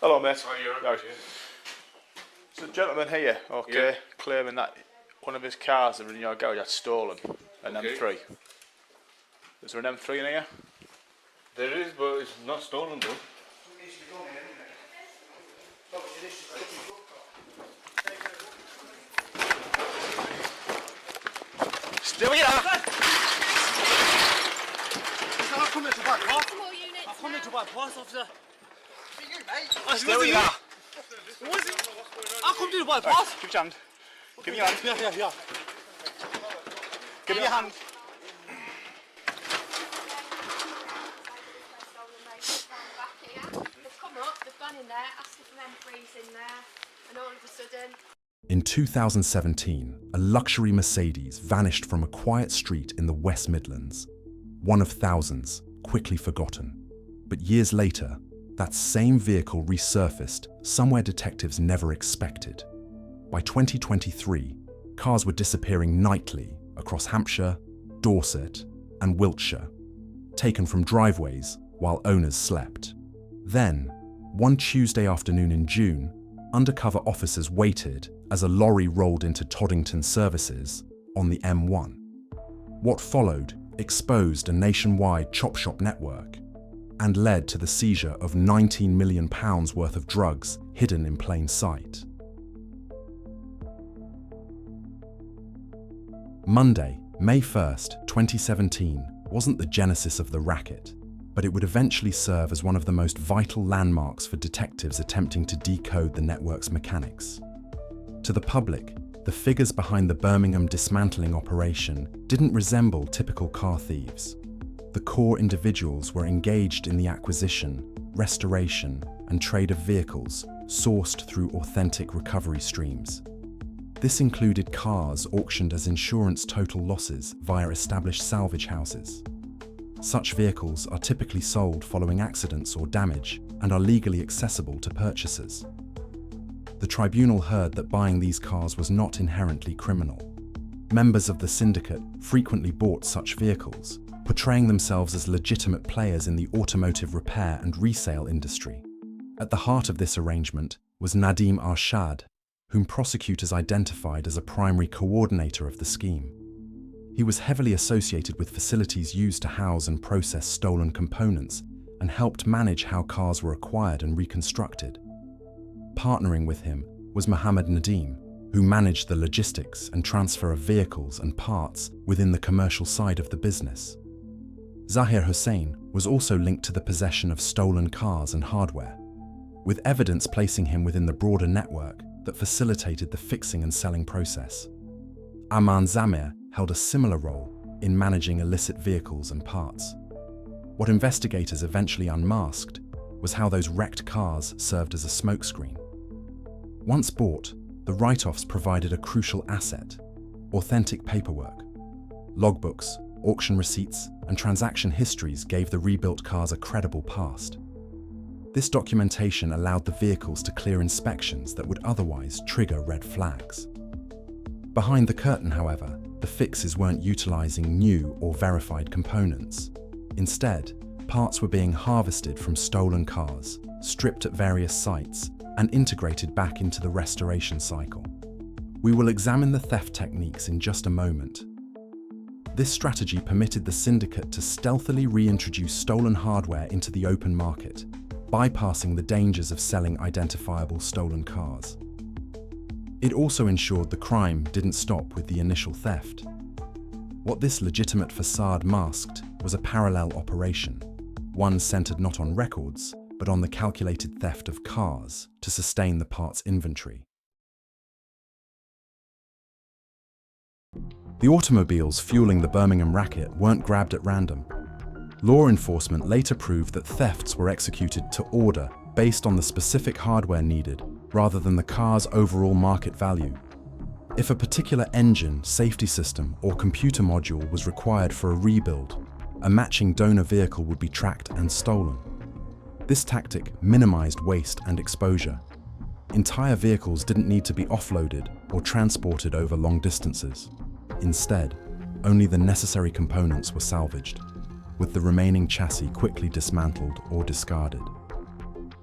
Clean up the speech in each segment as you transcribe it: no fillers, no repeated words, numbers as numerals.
Hello, mate. Oh, you're Right. There's a gentleman here, okay, claiming that one of his cars that are in your garage that's stolen, an M3. Is there an M3 in here? There is, but it's not stolen though. Still here! I've come here to buy parts. I've come here to buy parts, officer. Still here! I've come here to buy parts. Give me your hand. Give me your hand. Yeah. Give me your hand. They've come up, they've gone in there, asked if an M3's in there, and all of a sudden... In 2017, a luxury Mercedes vanished from a quiet street in the West Midlands. One of thousands, quickly forgotten. But years later, that same vehicle resurfaced somewhere detectives never expected. By 2023, cars were disappearing nightly across Hampshire, Dorset, and Wiltshire, taken from driveways while owners slept. Then, one Tuesday afternoon in June, undercover officers waited as a lorry rolled into Toddington services on the M1. What followed exposed a nationwide chop shop network and led to the seizure of £19 million worth of drugs hidden in plain sight. Monday, May 1st, 2017, wasn't the genesis of the racket, but it would eventually serve as one of the most vital landmarks for detectives attempting to decode the network's mechanics. To the public, the figures behind the Birmingham dismantling operation didn't resemble typical car thieves. The core individuals were engaged in the acquisition, restoration, and trade of vehicles sourced through authentic recovery streams. This included cars auctioned as insurance total losses via established salvage houses. Such vehicles are typically sold following accidents or damage and are legally accessible to purchasers. The tribunal heard that buying these cars was not inherently criminal. Members of the syndicate frequently bought such vehicles, portraying themselves as legitimate players in the automotive repair and resale industry. At the heart of this arrangement was Nadim Arshad, whom prosecutors identified as a primary coordinator of the scheme. He was heavily associated with facilities used to house and process stolen components and helped manage how cars were acquired and reconstructed. Partnering with him was Mohammed Nadim, who managed the logistics and transfer of vehicles and parts within the commercial side of the business. Zahir Hussain was also linked to the possession of stolen cars and hardware, with evidence placing him within the broader network that facilitated the fixing and selling process. Aman Zamir held a similar role in managing illicit vehicles and parts. What investigators eventually unmasked was how those wrecked cars served as a smokescreen. Once bought, the write-offs provided a crucial asset: authentic paperwork. Logbooks, auction receipts, and transaction histories gave the rebuilt cars a credible past. This documentation allowed the vehicles to clear inspections that would otherwise trigger red flags. Behind the curtain, however, the fixes weren't utilizing new or verified components. Instead, parts were being harvested from stolen cars, stripped at various sites, and integrated back into the restoration cycle. We will examine the theft techniques in just a moment. This strategy permitted the syndicate to stealthily reintroduce stolen hardware into the open market, bypassing the dangers of selling identifiable stolen cars. It also ensured the crime didn't stop with the initial theft. What this legitimate facade masked was a parallel operation, one centered not on records, but on the calculated theft of cars to sustain the parts inventory. The automobiles fueling the Birmingham racket weren't grabbed at random. Law enforcement later proved that thefts were executed to order based on the specific hardware needed, rather than the car's overall market value. If a particular engine, safety system, or computer module was required for a rebuild, a matching donor vehicle would be tracked and stolen. This tactic minimized waste and exposure. Entire vehicles didn't need to be offloaded or transported over long distances. Instead, only the necessary components were salvaged, with the remaining chassis quickly dismantled or discarded.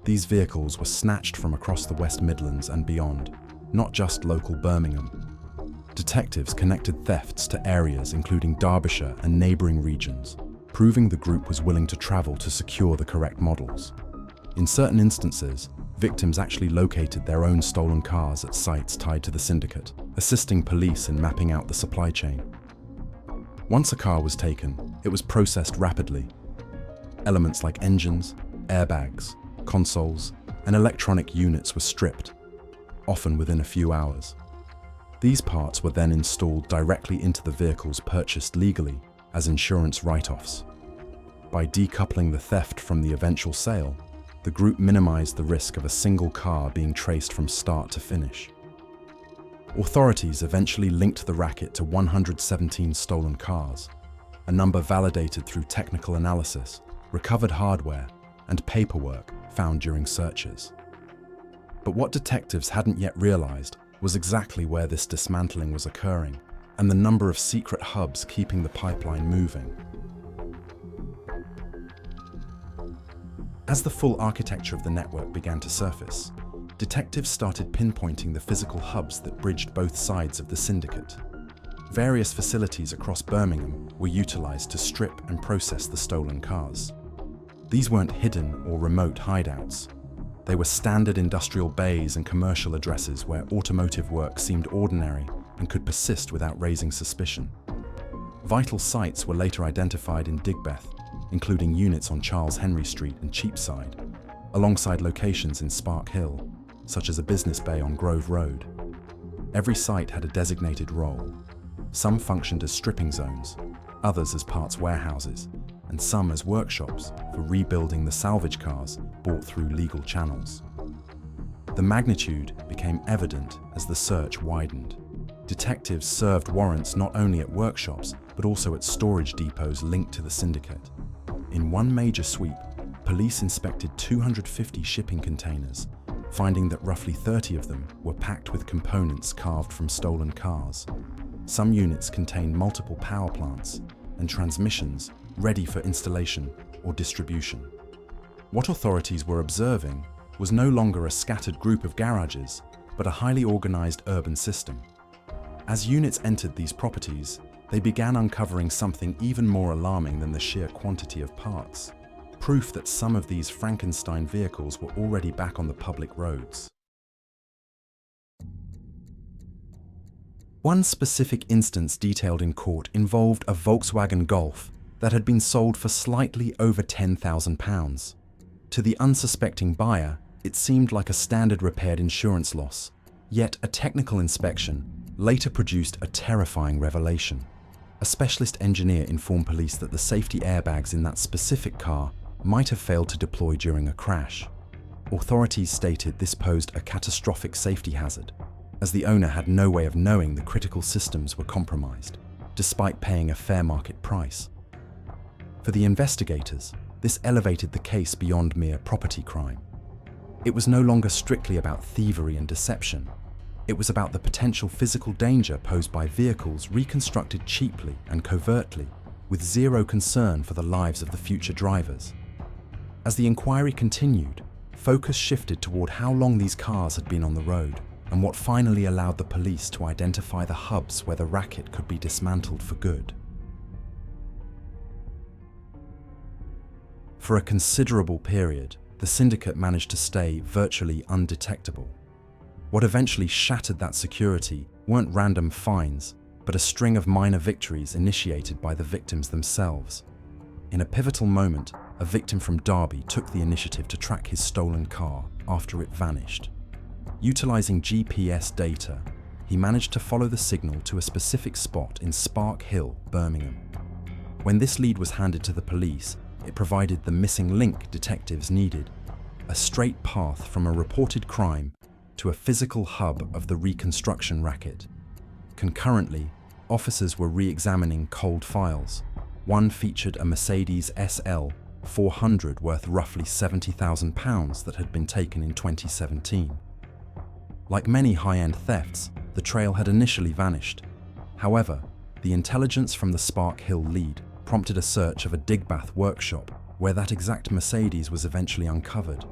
These vehicles were snatched from across the West Midlands and beyond, not just local Birmingham. Detectives connected thefts to areas including Derbyshire and neighbouring regions, proving the group was willing to travel to secure the correct models. In certain instances, victims actually located their own stolen cars at sites tied to the syndicate, assisting police in mapping out the supply chain. Once a car was taken, it was processed rapidly. Elements like engines, airbags, consoles, and electronic units were stripped, often within a few hours. These parts were then installed directly into the vehicles purchased legally as insurance write-offs. By decoupling the theft from the eventual sale, the group minimized the risk of a single car being traced from start to finish. Authorities eventually linked the racket to 117 stolen cars, a number validated through technical analysis, recovered hardware, and paperwork found during searches. But what detectives hadn't yet realized was exactly where this dismantling was occurring and the number of secret hubs keeping the pipeline moving. As the full architecture of the network began to surface, detectives started pinpointing the physical hubs that bridged both sides of the syndicate. Various facilities across Birmingham were utilized to strip and process the stolen cars. These weren't hidden or remote hideouts. They were standard industrial bays and commercial addresses where automotive work seemed ordinary and could persist without raising suspicion. Vital sites were later identified in Digbeth, including units on Charles Henry Street and Cheapside, alongside locations in Spark Hill, such as a business bay on Grove Road. Every site had a designated role. Some functioned as stripping zones, others as parts warehouses, and some as workshops for rebuilding the salvage cars bought through legal channels. The magnitude became evident as the search widened. Detectives served warrants not only at workshops, but also at storage depots linked to the syndicate. In one major sweep, police inspected 250 shipping containers, finding that roughly 30 of them were packed with components carved from stolen cars. Some units contained multiple power plants and transmissions ready for installation or distribution. What authorities were observing was no longer a scattered group of garages, but a highly organized urban system. As units entered these properties, they began uncovering something even more alarming than the sheer quantity of parts. Proof that some of these Frankenstein vehicles were already back on the public roads. One specific instance detailed in court involved a Volkswagen Golf that had been sold for slightly over £10,000. To the unsuspecting buyer, it seemed like a standard repaired insurance loss. Yet a technical inspection later produced a terrifying revelation. A specialist engineer informed police that the safety airbags in that specific car might have failed to deploy during a crash. Authorities stated this posed a catastrophic safety hazard, as the owner had no way of knowing the critical systems were compromised, despite paying a fair market price. For the investigators, this elevated the case beyond mere property crime. It was no longer strictly about thievery and deception. It was about the potential physical danger posed by vehicles reconstructed cheaply and covertly, with zero concern for the lives of the future drivers. As the inquiry continued, focus shifted toward how long these cars had been on the road, and what finally allowed the police to identify the hubs where the racket could be dismantled for good. For a considerable period, the syndicate managed to stay virtually undetectable. What eventually shattered that security weren't random finds, but a string of minor victories initiated by the victims themselves. In a pivotal moment, a victim from Derby took the initiative to track his stolen car after it vanished. Utilizing GPS data, he managed to follow the signal to a specific spot in Spark Hill, Birmingham. When this lead was handed to the police, it provided the missing link detectives needed, a straight path from a reported crime to a physical hub of the reconstruction racket. Concurrently, officers were re-examining cold files. One featured a Mercedes SL 400 worth roughly £70,000 that had been taken in 2017. Like many high-end thefts, the trail had initially vanished. However, the intelligence from the Spark Hill lead prompted a search of a Digbeth workshop where that exact Mercedes was eventually uncovered.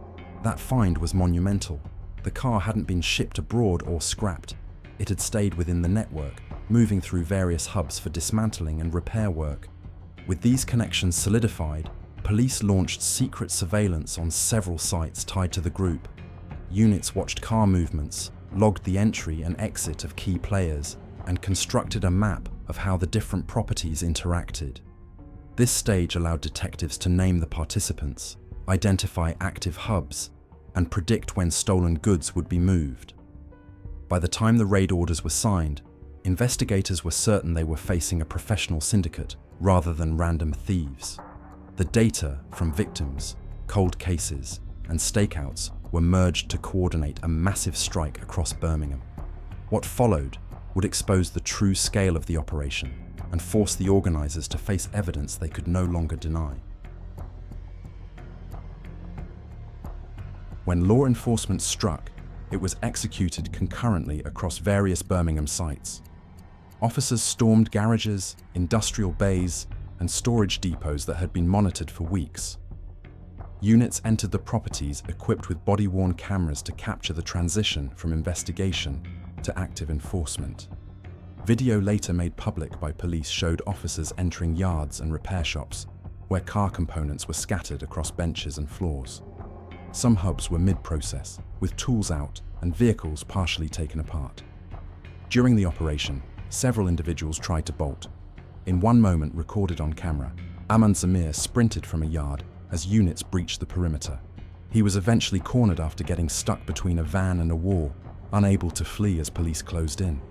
That find was monumental. The car hadn't been shipped abroad or scrapped. It had stayed within the network, moving through various hubs for dismantling and repair work. With these connections solidified, police launched secret surveillance on several sites tied to the group. Units watched car movements, logged the entry and exit of key players, and constructed a map of how the different properties interacted. This stage allowed detectives to name the participants, identify active hubs, and predict when stolen goods would be moved. By the time the raid orders were signed, investigators were certain they were facing a professional syndicate rather than random thieves. The data from victims, cold cases, and stakeouts were merged to coordinate a massive strike across Birmingham. What followed would expose the true scale of the operation and force the organisers to face evidence they could no longer deny. When law enforcement struck, it was executed concurrently across various Birmingham sites. Officers stormed garages, industrial bays, and storage depots that had been monitored for weeks. Units entered the properties equipped with body-worn cameras to capture the transition from investigation to active enforcement. Video later made public by police showed officers entering yards and repair shops, where car components were scattered across benches and floors. Some hubs were mid-process, with tools out and vehicles partially taken apart. During the operation, several individuals tried to bolt. In one moment recorded on camera, Aman Zamir sprinted from a yard as units breached the perimeter. He was eventually cornered after getting stuck between a van and a wall, unable to flee as police closed in.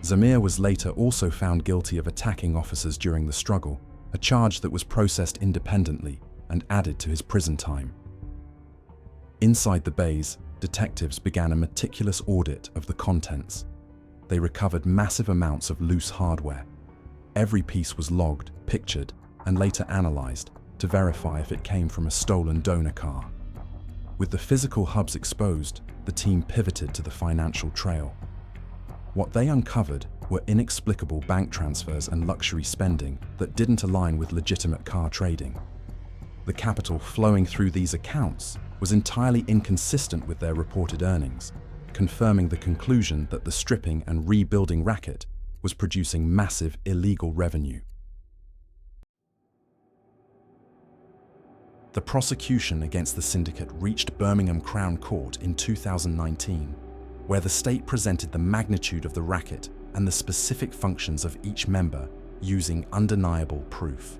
Zamir was later also found guilty of attacking officers during the struggle, a charge that was processed independently and added to his prison time. Inside the bays, detectives began a meticulous audit of the contents. They recovered massive amounts of loose hardware. Every piece was logged, pictured, and later analysed to verify if it came from a stolen donor car. With the physical hubs exposed, the team pivoted to the financial trail. What they uncovered were inexplicable bank transfers and luxury spending that didn't align with legitimate car trading. The capital flowing through these accounts was entirely inconsistent with their reported earnings, confirming the conclusion that the stripping and rebuilding racket was producing massive illegal revenue. The prosecution against the syndicate reached Birmingham Crown Court in 2019, where the state presented the magnitude of the racket and the specific functions of each member using undeniable proof.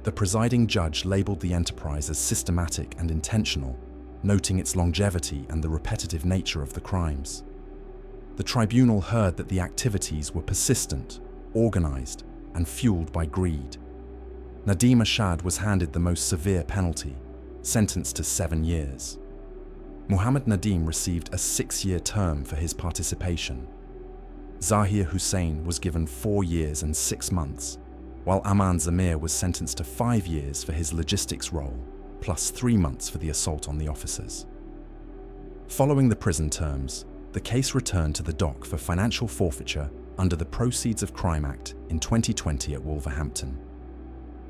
The presiding judge labelled the enterprise as systematic and intentional, noting its longevity and the repetitive nature of the crimes. The tribunal heard that the activities were persistent, organised, and fueled by greed. Nadim Ashad was handed the most severe penalty, sentenced to 7 years. Muhammad Nadim received a 6-year term for his participation. Zahir Hussain was given 4 years and 6 months, while Aman Zamir was sentenced to 5 years for his logistics role, plus 3 months for the assault on the officers. Following the prison terms, the case returned to the dock for financial forfeiture under the Proceeds of Crime Act in 2020 at Wolverhampton.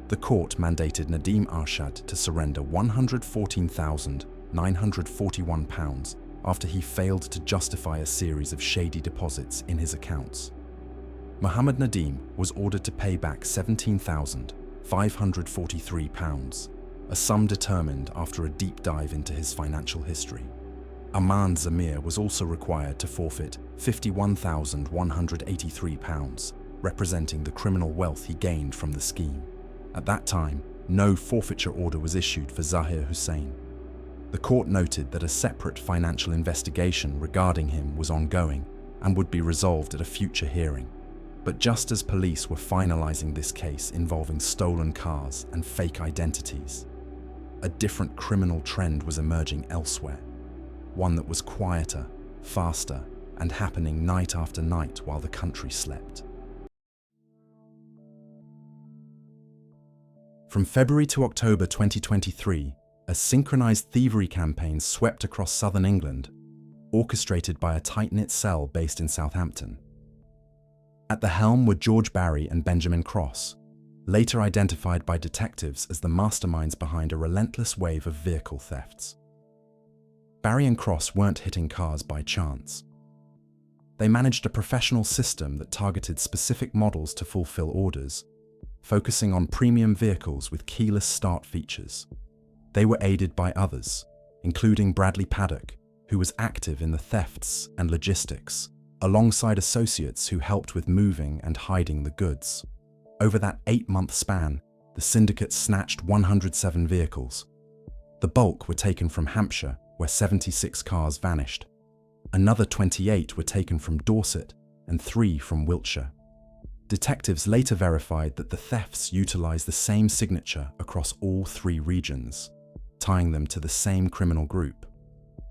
The court mandated Nadim Arshad to surrender £114,941 after he failed to justify a series of shady deposits in his accounts. Muhammad Nadim was ordered to pay back £17,543, a sum determined after a deep dive into his financial history. Aman Zamir was also required to forfeit £51,183, representing the criminal wealth he gained from the scheme. At that time, no forfeiture order was issued for Zahir Hussain. The court noted that a separate financial investigation regarding him was ongoing and would be resolved at a future hearing. But just as police were finalising this case involving stolen cars and fake identities, a different criminal trend was emerging elsewhere, one that was quieter, faster, and happening night after night while the country slept. From February to October 2023, a synchronised thievery campaign swept across southern England, orchestrated by a tight-knit cell based in Southampton. At the helm were George Barry and Benjamin Cross, later identified by detectives as the masterminds behind a relentless wave of vehicle thefts. Barry and Cross weren't hitting cars by chance. They managed a professional system that targeted specific models to fulfill orders, focusing on premium vehicles with keyless start features. They were aided by others, including Bradley Paddock, who was active in the thefts and logistics, alongside associates who helped with moving and hiding the goods. Over that 8-month span, the syndicate snatched 107 vehicles. The bulk were taken from Hampshire, where 76 cars vanished. Another 28 were taken from Dorset and 3 from Wiltshire. Detectives later verified that the thefts utilized the same signature across all 3 regions, tying them to the same criminal group.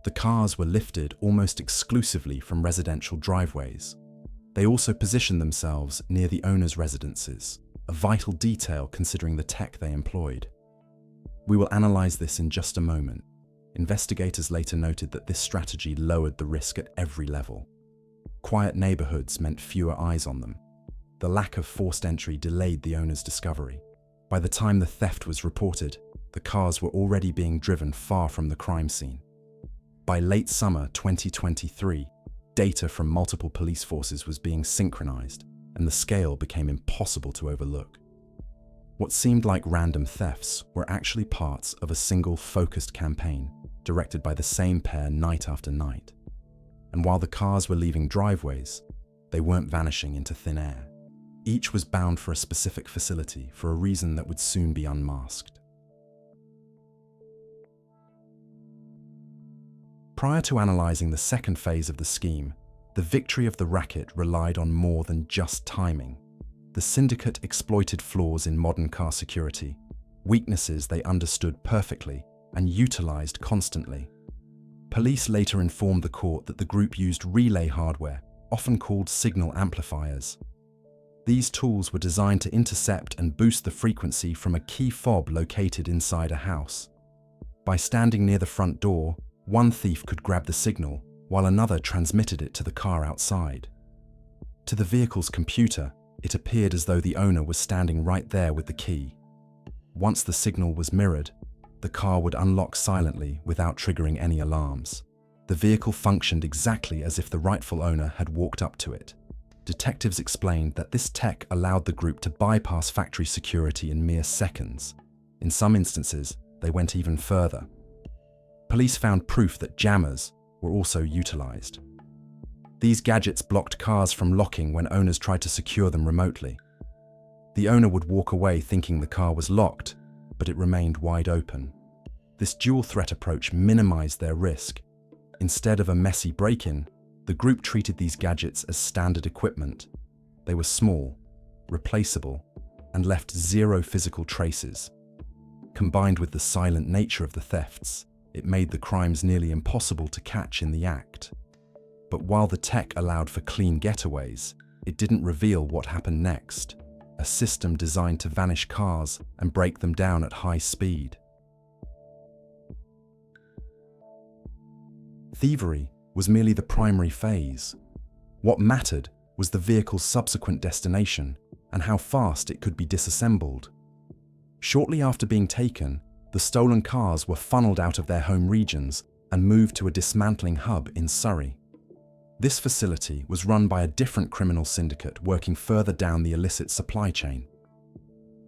The cars were lifted almost exclusively from residential driveways. They also positioned themselves near the owners' residences, a vital detail considering the tech they employed. We will analyze this in just a moment. Investigators later noted that this strategy lowered the risk at every level. Quiet neighborhoods meant fewer eyes on them. The lack of forced entry delayed the owner's discovery. By the time the theft was reported, the cars were already being driven far from the crime scene. By late summer 2023, data from multiple police forces was being synchronized, and the scale became impossible to overlook. What seemed like random thefts were actually parts of a single focused campaign, directed by the same pair night after night. And while the cars were leaving driveways, they weren't vanishing into thin air. Each was bound for a specific facility for a reason that would soon be unmasked. Prior to analysing the second phase of the scheme, the victory of the racket relied on more than just timing. The syndicate exploited flaws in modern car security, weaknesses they understood perfectly and utilised constantly. Police later informed the court that the group used relay hardware, often called signal amplifiers. These tools were designed to intercept and boost the frequency from a key fob located inside a house. By standing near the front door, one thief could grab the signal, while another transmitted it to the car outside. To the vehicle's computer, it appeared as though the owner was standing right there with the key. Once the signal was mirrored, the car would unlock silently without triggering any alarms. The vehicle functioned exactly as if the rightful owner had walked up to it. Detectives explained that this tech allowed the group to bypass factory security in mere seconds. In some instances, they went even further. Police found proof that jammers were also utilized. These gadgets blocked cars from locking when owners tried to secure them remotely. The owner would walk away thinking the car was locked, but it remained wide open. This dual threat approach minimized their risk. Instead of a messy break-in, the group treated these gadgets as standard equipment. They were small, replaceable, and left zero physical traces. Combined with the silent nature of the thefts, it made the crimes nearly impossible to catch in the act. But while the tech allowed for clean getaways, it didn't reveal what happened next. A system designed to vanish cars and break them down at high speed. Thievery was merely the primary phase. What mattered was the vehicle's subsequent destination and how fast it could be disassembled. Shortly after being taken, the stolen cars were funneled out of their home regions and moved to a dismantling hub in Surrey. This facility was run by a different criminal syndicate working further down the illicit supply chain.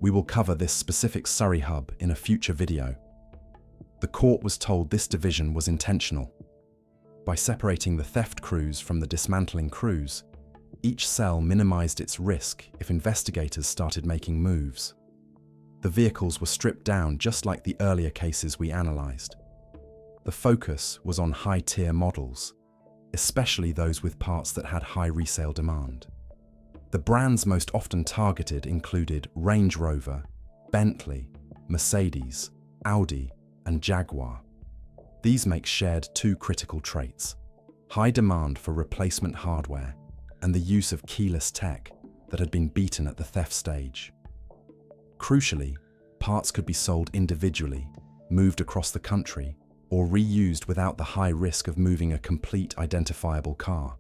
We will cover this specific Surrey hub in a future video. The court was told this division was intentional. By separating the theft crews from the dismantling crews, each cell minimized its risk if investigators started making moves. The vehicles were stripped down just like the earlier cases we analyzed. The focus was on high-tier models, especially those with parts that had high resale demand. The brands most often targeted included Range Rover, Bentley, Mercedes, Audi, and Jaguar. These make shared 2 critical traits: high demand for replacement hardware and the use of keyless tech that had been beaten at the theft stage. Crucially, parts could be sold individually, moved across the country, or reused without the high risk of moving a complete identifiable car.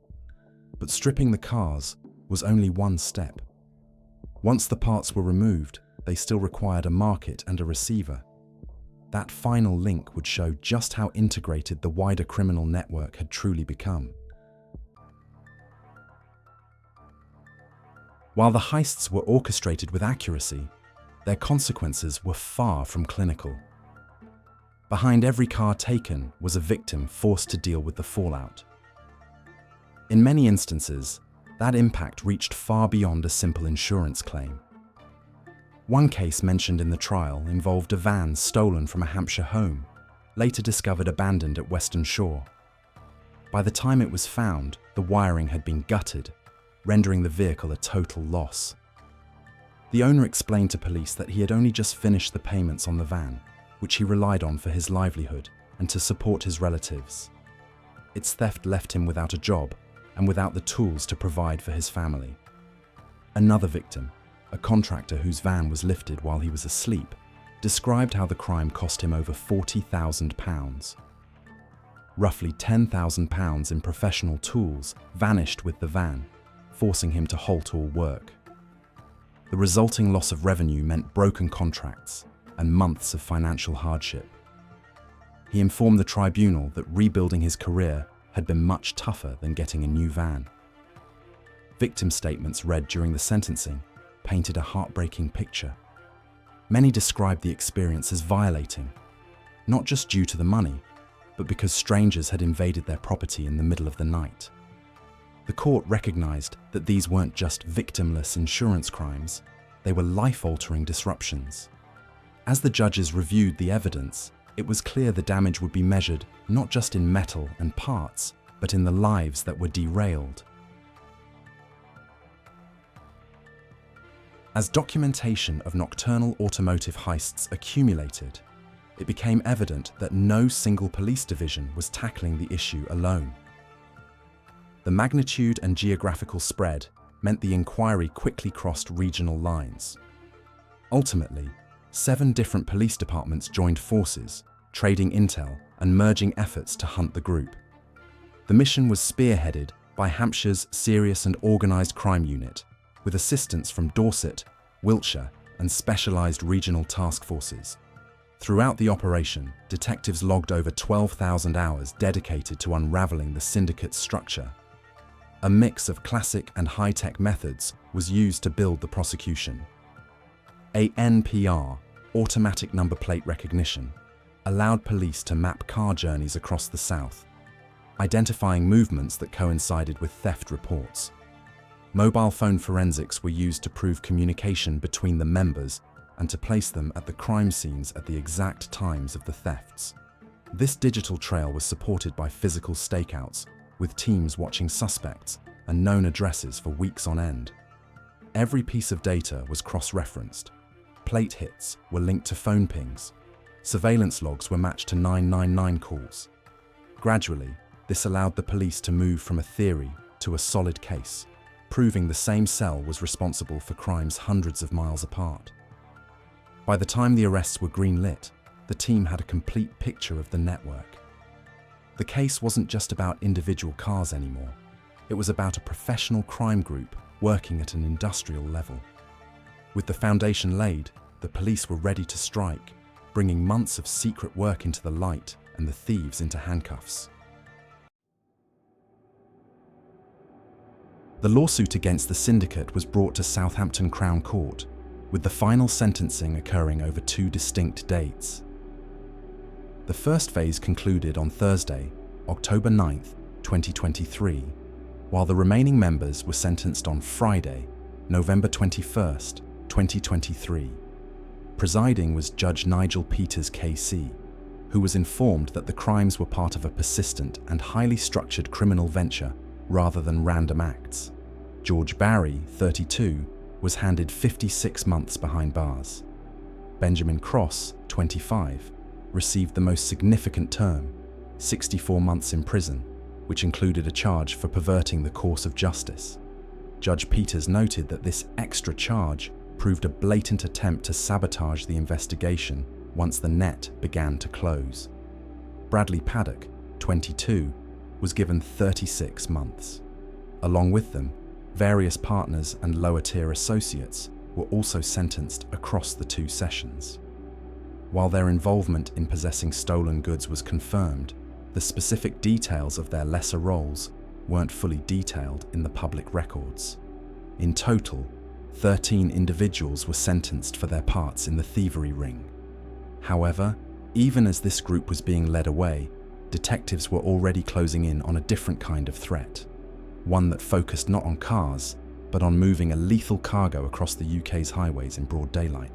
But stripping the cars was only one step. Once the parts were removed, they still required a market and a receiver. that final link would show just how integrated the wider criminal network had truly become. While the heists were orchestrated with accuracy, their consequences were far from clinical. Behind every car taken was a victim forced to deal with the fallout. In many instances, that impact reached far beyond a simple insurance claim. One case mentioned in the trial involved a van stolen from a Hampshire home, later discovered abandoned at Western Shore. By the time it was found, the wiring had been gutted, rendering the vehicle a total loss. The owner explained to police that he had only just finished the payments on the van, which he relied on for his livelihood and to support his relatives. Its theft left him without a job and without the tools to provide for his family. Another victim, a contractor whose van was lifted while he was asleep, described how the crime cost him over £40,000. Roughly £10,000 in professional tools vanished with the van, forcing him to halt all work. The resulting loss of revenue meant broken contracts and months of financial hardship. He informed the tribunal that rebuilding his career had been much tougher than getting a new van. Victim statements read during the sentencing painted a heartbreaking picture. Many described the experience as violating, not just due to the money, but because strangers had invaded their property in the middle of the night. The court recognized that these weren't just victimless insurance crimes, they were life-altering disruptions. As the judges reviewed the evidence, it was clear the damage would be measured not just in metal and parts, but in the lives that were derailed. As documentation of nocturnal automotive heists accumulated, it became evident that no single police division was tackling the issue alone. The magnitude and geographical spread meant the inquiry quickly crossed regional lines. Ultimately, 7 different police departments joined forces, trading intel and merging efforts to hunt the group. The mission was spearheaded by Hampshire's Serious and Organised Crime Unit, with assistance from Dorset, Wiltshire, and specialised regional task forces. Throughout the operation, detectives logged over 12,000 hours dedicated to unravelling the syndicate's structure. A mix of classic and high-tech methods was used to build the prosecution. ANPR, automatic number plate recognition, allowed police to map car journeys across the south, identifying movements that coincided with theft reports. Mobile phone forensics were used to prove communication between the members and to place them at the crime scenes at the exact times of the thefts. This digital trail was supported by physical stakeouts, with teams watching suspects and known addresses for weeks on end. Every piece of data was cross-referenced. Plate hits were linked to phone pings. Surveillance logs were matched to 999 calls. Gradually, this allowed the police to move from a theory to a solid case, proving the same cell was responsible for crimes hundreds of miles apart. By the time the arrests were green-lit, the team had a complete picture of the network. The case wasn't just about individual cars anymore. It was about a professional crime group working at an industrial level. With the foundation laid, the police were ready to strike, bringing months of secret work into the light and the thieves into handcuffs. The lawsuit against the syndicate was brought to Southampton Crown Court, with the final sentencing occurring over 2 distinct dates. The first phase concluded on Thursday, October 9th, 2023, while the remaining members were sentenced on Friday, November 21st, 2023. Presiding was Judge Nigel Peters KC, who was informed that the crimes were part of a persistent and highly structured criminal venture rather than random acts. George Barry, 32, was handed 56 months behind bars. Benjamin Cross, 25, received the most significant term, 64 months in prison, which included a charge for perverting the course of justice. Judge Peters noted that this extra charge proved a blatant attempt to sabotage the investigation once the net began to close. Bradley Paddock, 22, was given 36 months. Along with them, various partners and lower-tier associates were also sentenced across the 2 sessions. While their involvement in possessing stolen goods was confirmed, the specific details of their lesser roles weren't fully detailed in the public records. In total, 13 individuals were sentenced for their parts in the thievery ring. However, even as this group was being led away, detectives were already closing in on a different kind of threat, one that focused not on cars, but on moving a lethal cargo across the UK's highways in broad daylight.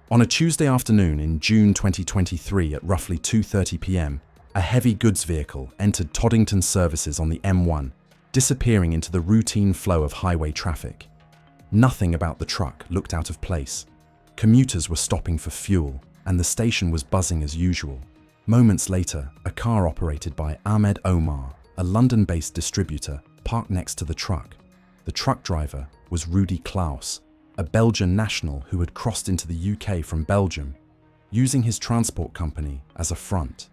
On a Tuesday afternoon in June 2023 at roughly 2:30 p.m, a heavy goods vehicle entered Toddington services on the M1, disappearing into the routine flow of highway traffic. Nothing about the truck looked out of place. Commuters were stopping for fuel, and the station was buzzing as usual. Moments later, a car operated by Ahmed Omar, a London-based distributor, parked next to the truck. The truck driver was Rudy Klaus, a Belgian national who had crossed into the UK from Belgium, using his transport company as a front.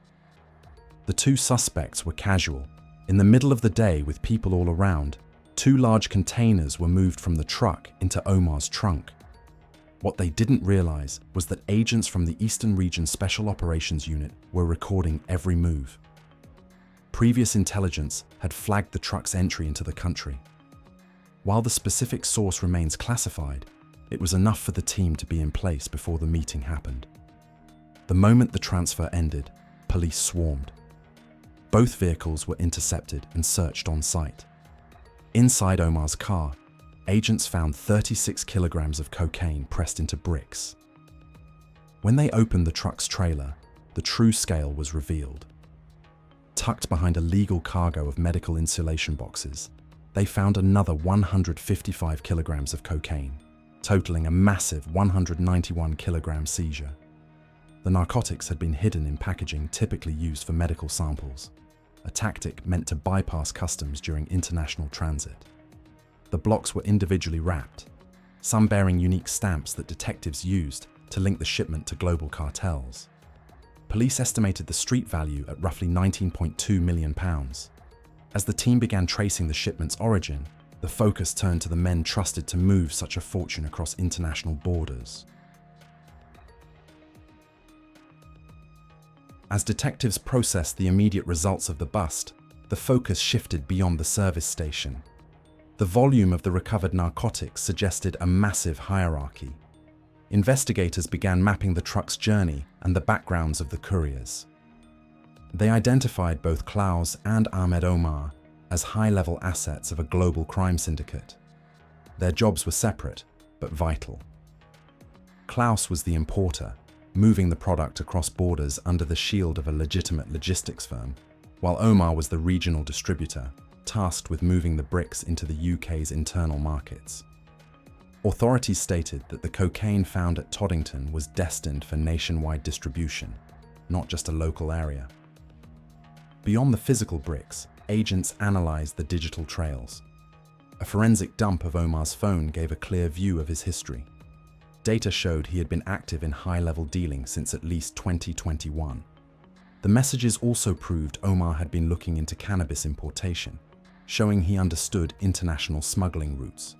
The two suspects were casual. In the middle of the day, with people all around, 2 large containers were moved from the truck into Omar's trunk. What they didn't realize was that agents from the Eastern Region Special Operations Unit were recording every move. Previous intelligence had flagged the truck's entry into the country. While the specific source remains classified, it was enough for the team to be in place before the meeting happened. The moment the transfer ended, police swarmed. Both vehicles were intercepted and searched on site. Inside Omar's car, agents found 36 kilograms of cocaine pressed into bricks. When they opened the truck's trailer, the true scale was revealed. Tucked behind a legal cargo of medical insulation boxes, they found another 155 kilograms of cocaine, totaling a massive 191 kilogram seizure. The narcotics had been hidden in packaging typically used for medical samples, a tactic meant to bypass customs during international transit. The blocks were individually wrapped, some bearing unique stamps that detectives used to link the shipment to global cartels. Police estimated the street value at roughly £19.2 million. As the team began tracing the shipment's origin, the focus turned to the men trusted to move such a fortune across international borders. As detectives processed the immediate results of the bust, the focus shifted beyond the service station. The volume of the recovered narcotics suggested a massive hierarchy. Investigators began mapping the truck's journey and the backgrounds of the couriers. They identified both Klaus and Ahmed Omar as high-level assets of a global crime syndicate. Their jobs were separate, but vital. Klaus was the importer, moving the product across borders under the shield of a legitimate logistics firm, while Omar was the regional distributor, tasked with moving the bricks into the UK's internal markets. Authorities stated that the cocaine found at Toddington was destined for nationwide distribution, not just a local area. Beyond the physical bricks, agents analysed the digital trails. A forensic dump of Omar's phone gave a clear view of his history. Data showed he had been active in high-level dealing since at least 2021. The messages also proved Omar had been looking into cannabis importation, showing he understood international smuggling routes.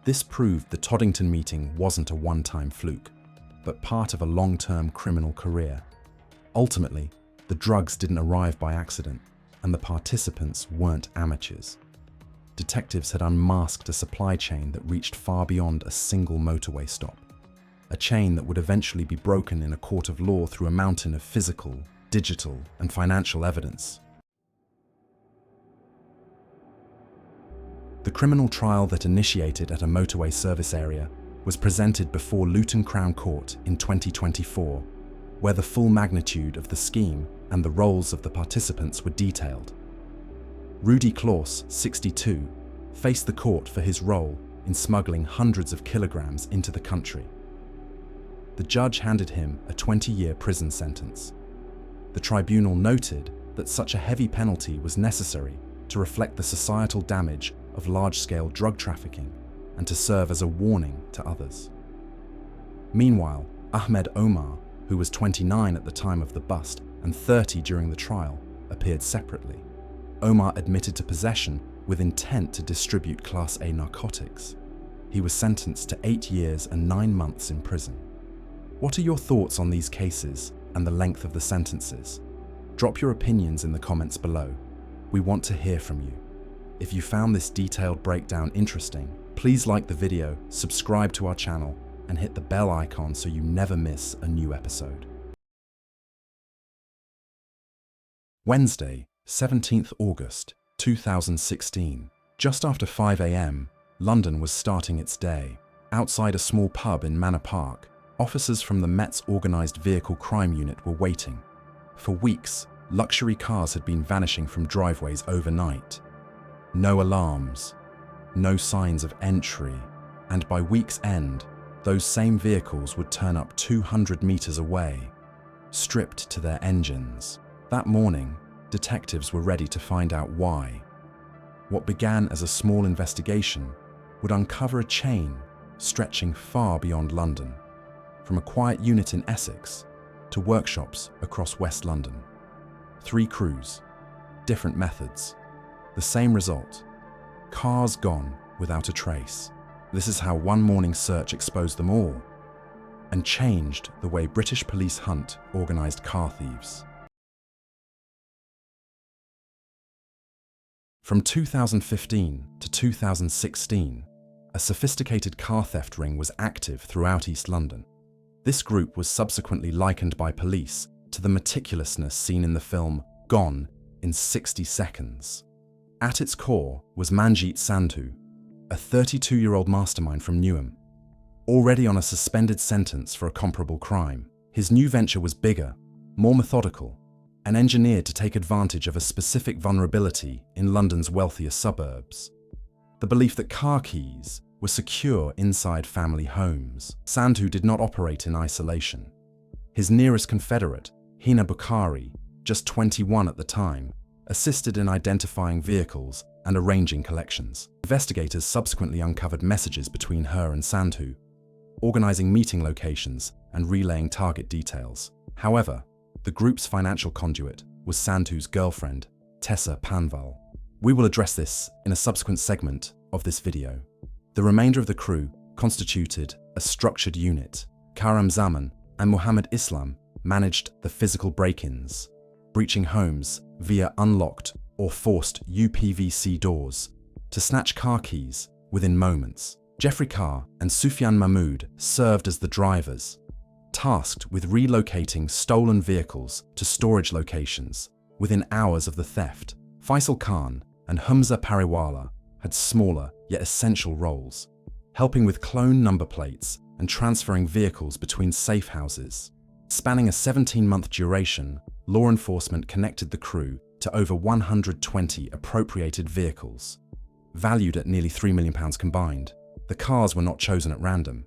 This proved the Toddington meeting wasn't a one-time fluke, but part of a long-term criminal career. Ultimately, the drugs didn't arrive by accident, and the participants weren't amateurs. Detectives had unmasked a supply chain that reached far beyond a single motorway stop, a chain that would eventually be broken in a court of law through a mountain of physical, digital, and financial evidence. The criminal trial that initiated at a motorway service area was presented before Luton Crown Court in 2024, where the full magnitude of the scheme and the roles of the participants were detailed. Rudy Klaus, 62, faced the court for his role in smuggling hundreds of kilograms into the country. The judge handed him a 20-year prison sentence. The tribunal noted that such a heavy penalty was necessary to reflect the societal damage of large-scale drug trafficking and to serve as a warning to others. Meanwhile, Ahmed Omar, who was 29 at the time of the bust and 30 during the trial, appeared separately. Omar admitted to possession with intent to distribute Class A narcotics. he was sentenced to 8 years and 9 months in prison. What are your thoughts on these cases and the length of the sentences? Drop your opinions in the comments below. We want to hear from you. If you found this detailed breakdown interesting, please like the video, subscribe to our channel, and hit the bell icon so you never miss a new episode. Wednesday, 17th August 2016. Just after 5 a.m, London was starting its day. Outside a small pub in Manor Park, officers from the Met's Organised Vehicle Crime Unit were waiting. For weeks, luxury cars had been vanishing from driveways overnight. No alarms, no signs of entry, and by week's end, those same vehicles would turn up 200 meters away, stripped to their engines. That morning, detectives were ready to find out why. What began as a small investigation would uncover a chain stretching far beyond London, from a quiet unit in Essex to workshops across West London. 3 crews, different methods, the same result: cars gone without a trace. This is how one morning search exposed them all and changed the way British police hunt organised car thieves. From 2015 to 2016, a sophisticated car theft ring was active throughout East London. This group was subsequently likened by police to the meticulousness seen in the film Gone in 60 Seconds. At its core was Manjeet Sandhu, a 32-year-old mastermind from Newham. Already on a suspended sentence for a comparable crime, his new venture was bigger, more methodical, and engineered to take advantage of a specific vulnerability in London's wealthier suburbs: the belief that car keys were secure inside family homes. Sandhu did not operate in isolation. His nearest confederate, Hina Bukhari, just 21 at the time, assisted in identifying vehicles and arranging collections. Investigators subsequently uncovered messages between her and Sandhu, organising meeting locations and relaying target details. However, the group's financial conduit was Sandhu's girlfriend, Tessa Panval. We will address this in a subsequent segment of this video. The remainder of the crew constituted a structured unit. Karam Zaman and Muhammad Islam managed the physical break-ins, breaching homes via unlocked or forced UPVC doors to snatch car keys within moments. Jeffrey Carr and Sufyan Mahmood served as the drivers, tasked with relocating stolen vehicles to storage locations within hours of the theft. Faisal Khan and Humza Pariwala had smaller yet essential roles, helping with clone number plates and transferring vehicles between safe houses. Spanning a 17-month duration, law enforcement connected the crew to over 120 appropriated vehicles, valued at nearly £3 million combined. The cars were not chosen at random.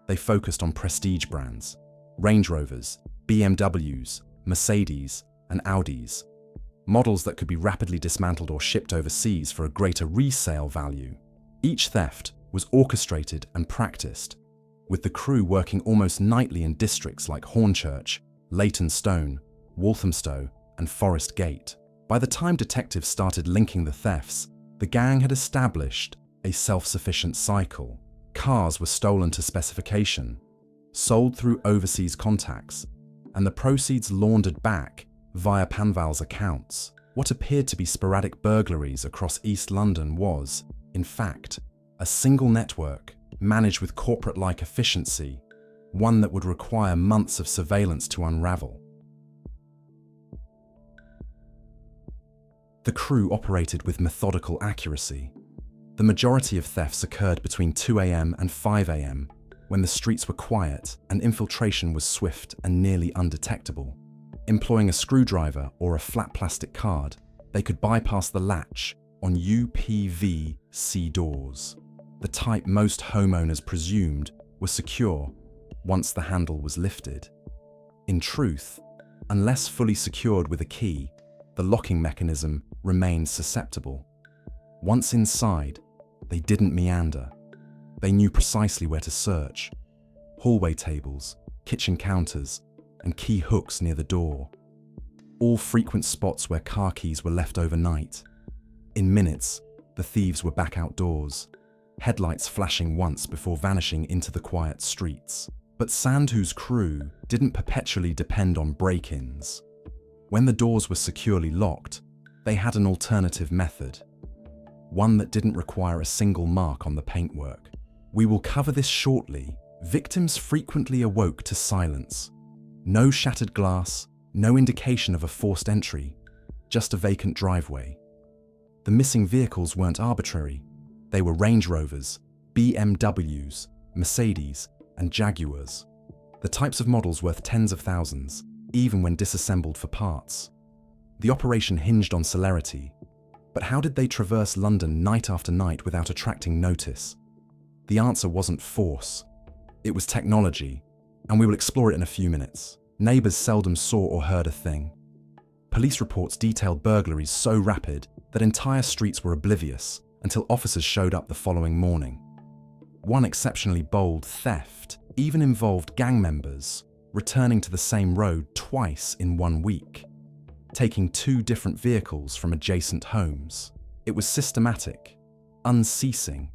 They focused on prestige brands: Range Rovers, BMWs, Mercedes, and Audis, models that could be rapidly dismantled or shipped overseas for a greater resale value. Each theft was orchestrated and practiced, with the crew working almost nightly in districts like Hornchurch, Leytonstone, Walthamstow, and Forest Gate. By the time detectives started linking the thefts, the gang had established a self-sufficient cycle. Cars were stolen to specification, sold through overseas contacts, and the proceeds laundered back via Panval's accounts. What appeared to be sporadic burglaries across East London was, in fact, a single network managed with corporate-like efficiency, one that would require months of surveillance to unravel. The crew operated with methodical accuracy. The majority of thefts occurred between 2 a.m. and 5 a.m, when the streets were quiet and infiltration was swift and nearly undetectable. Employing a screwdriver or a flat plastic card, they could bypass the latch on UPVC doors, the type most homeowners presumed were secure once the handle was lifted. In truth, unless fully secured with a key, the locking mechanism remained susceptible. Once inside, they didn't meander. They knew precisely where to search: hallway tables, kitchen counters, and key hooks near the door. All frequent spots where car keys were left overnight. In minutes, the thieves were back outdoors, headlights flashing once before vanishing into the quiet streets. But Sandhu's crew didn't perpetually depend on break-ins. When the doors were securely locked, they had an alternative method. One that didn't require a single mark on the paintwork. We will cover this shortly. Victims frequently awoke to silence. No shattered glass, no indication of a forced entry, just a vacant driveway. The missing vehicles weren't arbitrary. They were Range Rovers, BMWs, Mercedes, and Jaguars. The types of models worth tens of thousands, even when disassembled for parts. The operation hinged on celerity. But how did they traverse London night after night without attracting notice? The answer wasn't force. It was technology, and we will explore it in a few minutes. Neighbours seldom saw or heard a thing. Police reports detailed burglaries so rapid that entire streets were oblivious until officers showed up the following morning. One exceptionally bold theft even involved gang members returning to the same road twice in 1 week, taking 2 different vehicles from adjacent homes. It was systematic, unceasing,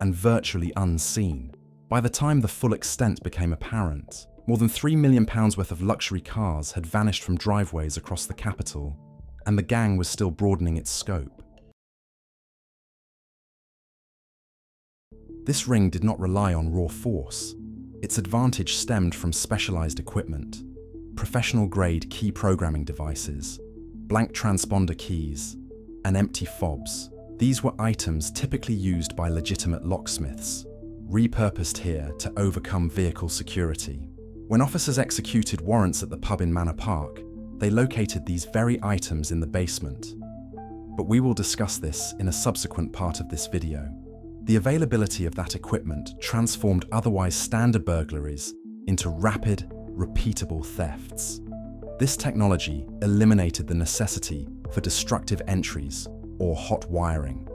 and virtually unseen. By the time the full extent became apparent, more than £3 million worth of luxury cars had vanished from driveways across the capital, and the gang was still broadening its scope. This ring did not rely on raw force. Its advantage stemmed from specialized equipment, professional-grade key programming devices, blank transponder keys, and empty fobs. These were items typically used by legitimate locksmiths, repurposed here to overcome vehicle security. When officers executed warrants at the pub in Manor Park, they located these very items in the basement. But we will discuss this in a subsequent part of this video. The availability of that equipment transformed otherwise standard burglaries into rapid, repeatable thefts. This technology eliminated the necessity for destructive entries or hot wiring.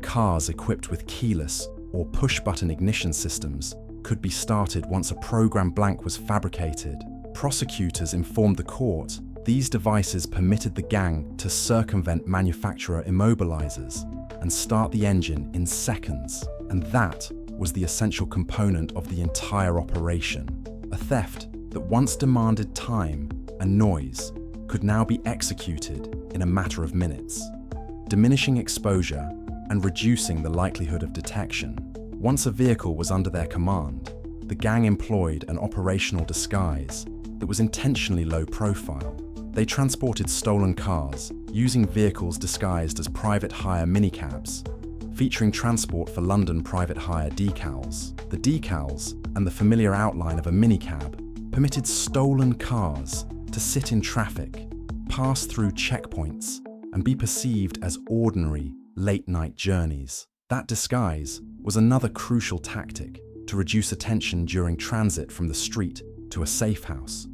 Cars equipped with keyless or push-button ignition systems could be started once a program blank was fabricated. Prosecutors informed the court these devices permitted the gang to circumvent manufacturer immobilizers and start the engine in seconds, and that was the essential component of the entire operation. A theft that once demanded time and noise could now be executed in a matter of minutes, diminishing exposure and reducing the likelihood of detection. Once a vehicle was under their command, the gang employed an operational disguise that was intentionally low profile. They transported stolen cars, using vehicles disguised as private hire minicabs, featuring transport for London private hire decals. The decals and the familiar outline of a minicab permitted stolen cars to sit in traffic, pass through checkpoints, and be perceived as ordinary late-night journeys. That disguise was another crucial tactic to reduce attention during transit from the street to a safe house,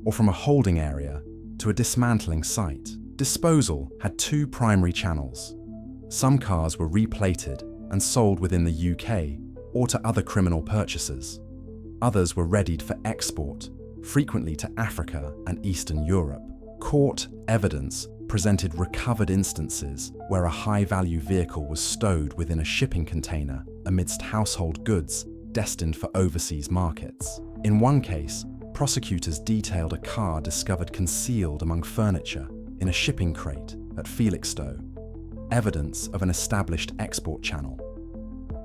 or from a holding area to a dismantling site. Disposal had 2 primary channels. Some cars were replated and sold within the UK or to other criminal purchasers. Others were readied for export, frequently to Africa and Eastern Europe. Court evidence presented recovered instances where a high-value vehicle was stowed within a shipping container amidst household goods destined for overseas markets. In one case, prosecutors detailed a car discovered concealed among furniture in a shipping crate at Felixstowe, evidence of an established export channel.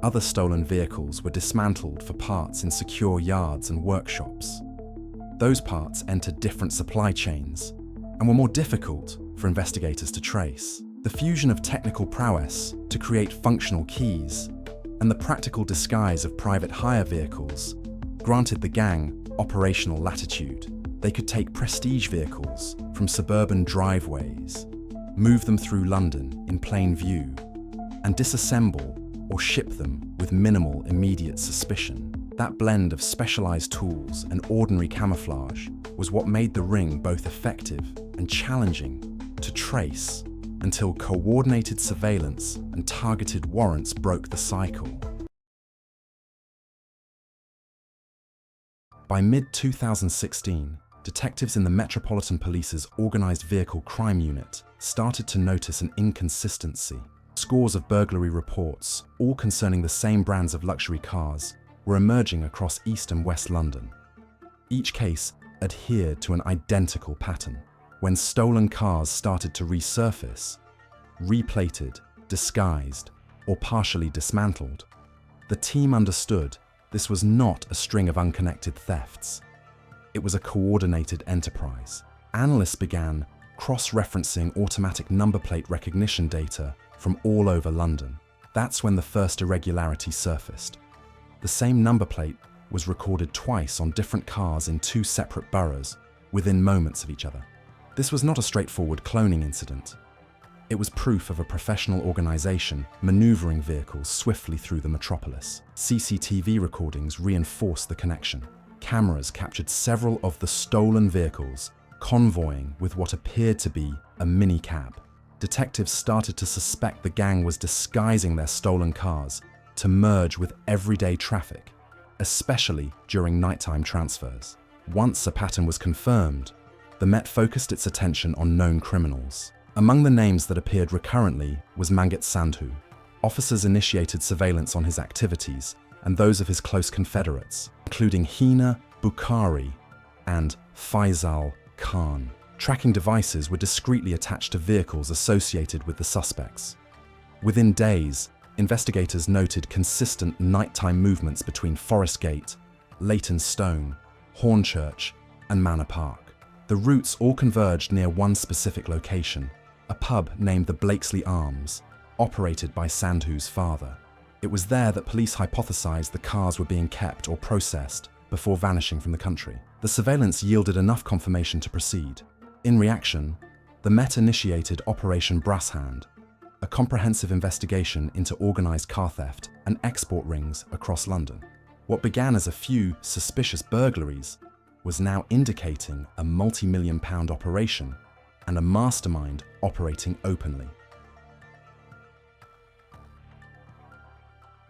Other stolen vehicles were dismantled for parts in secure yards and workshops. Those parts entered different supply chains and were more difficult for investigators to trace. The fusion of technical prowess to create functional keys and the practical disguise of private hire vehicles granted the gang operational latitude. They could take prestige vehicles from suburban driveways, move them through London in plain view, and disassemble or ship them with minimal immediate suspicion. That blend of specialized tools and ordinary camouflage was what made the ring both effective and challenging to trace until coordinated surveillance and targeted warrants broke the cycle. By mid-2016, detectives in the Metropolitan Police's Organised Vehicle Crime Unit started to notice an inconsistency. Scores of burglary reports, all concerning the same brands of luxury cars, were emerging across East and West London. Each case adhered to an identical pattern. When stolen cars started to resurface, replated, disguised, or partially dismantled, the team understood this was not a string of unconnected thefts. It was a coordinated enterprise. Analysts began cross-referencing automatic number plate recognition data from all over London. That's when the first irregularity surfaced. The same number plate was recorded twice on different cars in two separate boroughs, within moments of each other. This was not a straightforward cloning incident. It was proof of a professional organisation manoeuvring vehicles swiftly through the metropolis. CCTV recordings reinforced the connection. Cameras captured several of the stolen vehicles convoying with what appeared to be a minicab. Detectives started to suspect the gang was disguising their stolen cars to merge with everyday traffic, especially during nighttime transfers. Once a pattern was confirmed, the Met focused its attention on known criminals. Among the names that appeared recurrently was Mangat Sandhu. Officers initiated surveillance on his activities and those of his close confederates, including Hina Bukhari and Faisal Khan. Tracking devices were discreetly attached to vehicles associated with the suspects. Within days, investigators noted consistent nighttime movements between Forest Gate, Leytonstone, Hornchurch, and Manor Park. The routes all converged near one specific location, a pub named the Blakesley Arms, operated by Sandhu's father. It was there that police hypothesized the cars were being kept or processed before vanishing from the country. The surveillance yielded enough confirmation to proceed. In reaction, the Met initiated Operation Brass Hand, a comprehensive investigation into organised car theft and export rings across London. What began as a few suspicious burglaries was now indicating a multi-million-pound operation and a mastermind operating openly.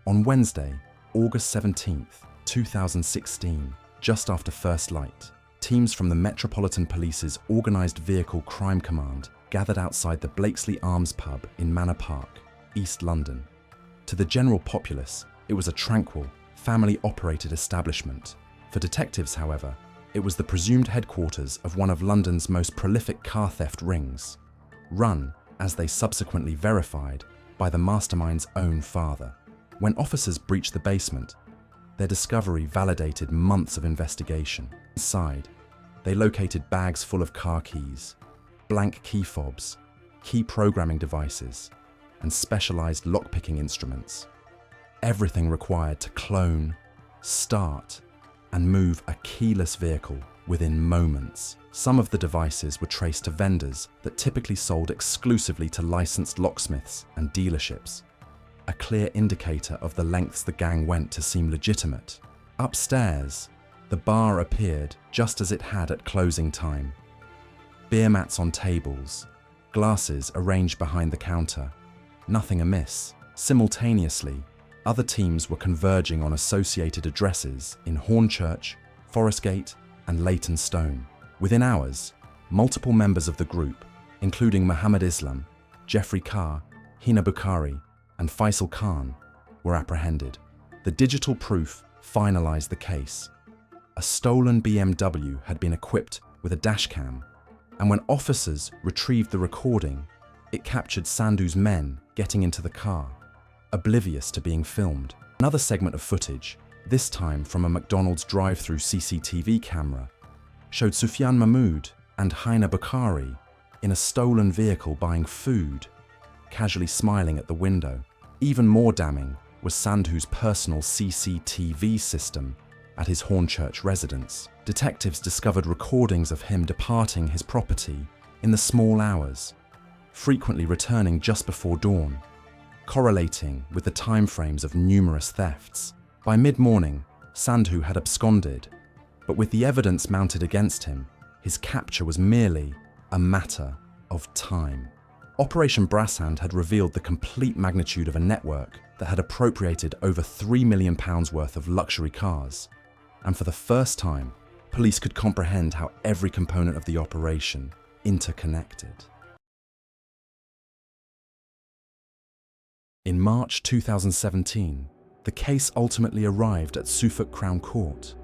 On Wednesday, August 17th, 2016, just after first light, teams from the Metropolitan Police's Organised Vehicle Crime Command gathered outside the Blakesley Arms pub in Manor Park, East London. To the general populace, it was a tranquil, family-operated establishment. For detectives, however, it was the presumed headquarters of one of London's most prolific car theft rings, run, as they subsequently verified, by the mastermind's own father. When officers breached the basement, their discovery validated months of investigation. Inside, they located bags full of car keys, blank key fobs, key programming devices, and specialized lockpicking instruments. Everything required to clone, start, and move a keyless vehicle within moments. Some of the devices were traced to vendors that typically sold exclusively to licensed locksmiths and dealerships, a clear indicator of the lengths the gang went to seem legitimate. Upstairs, the bar appeared just as it had at closing time. Beer mats on tables, glasses arranged behind the counter, nothing amiss. Simultaneously, other teams were converging on associated addresses in Hornchurch, Forest Gate, and Leytonstone. Within hours, multiple members of the group, including Muhammad Islam, Jeffrey Carr, Hina Bukhari, and Faisal Khan, were apprehended. The digital proof finalized the case. A stolen BMW had been equipped with a dashcam, and when officers retrieved the recording, it captured Sandhu's men getting into the car, oblivious to being filmed. Another segment of footage, this time from a McDonald's drive-through CCTV camera, showed Sufyan Mahmood and Hina Bukhari in a stolen vehicle buying food, casually smiling at the window. Even more damning was Sandhu's personal CCTV system at his Hornchurch residence. Detectives discovered recordings of him departing his property in the small hours, frequently returning just before dawn, correlating with the timeframes of numerous thefts. By mid-morning, Sandhu had absconded, but with the evidence mounted against him, his capture was merely a matter of time. Operation Brasshand had revealed the complete magnitude of a network that had appropriated over £3 million worth of luxury cars, and for the first time, police could comprehend how every component of the operation interconnected. In March 2017, the case ultimately arrived at Suffolk Crown Court,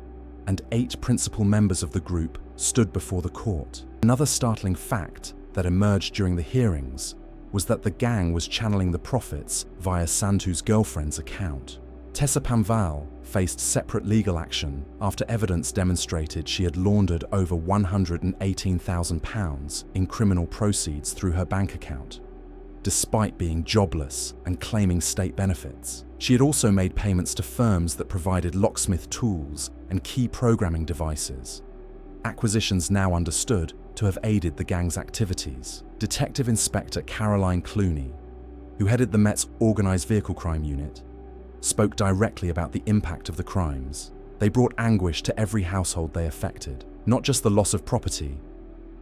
and 8 principal members of the group stood before the court. Another startling fact that emerged during the hearings was that the gang was channeling the profits via Santu's girlfriend's account. Tessa Panval faced separate legal action after evidence demonstrated she had laundered over £118,000 in criminal proceeds through her bank account. Despite being jobless and claiming state benefits, she had also made payments to firms that provided locksmith tools and key programming devices. Acquisitions now understood to have aided the gang's activities. Detective Inspector Caroline Clooney, who headed the Met's Organised Vehicle Crime Unit, spoke directly about the impact of the crimes. They brought anguish to every household they affected, not just the loss of property,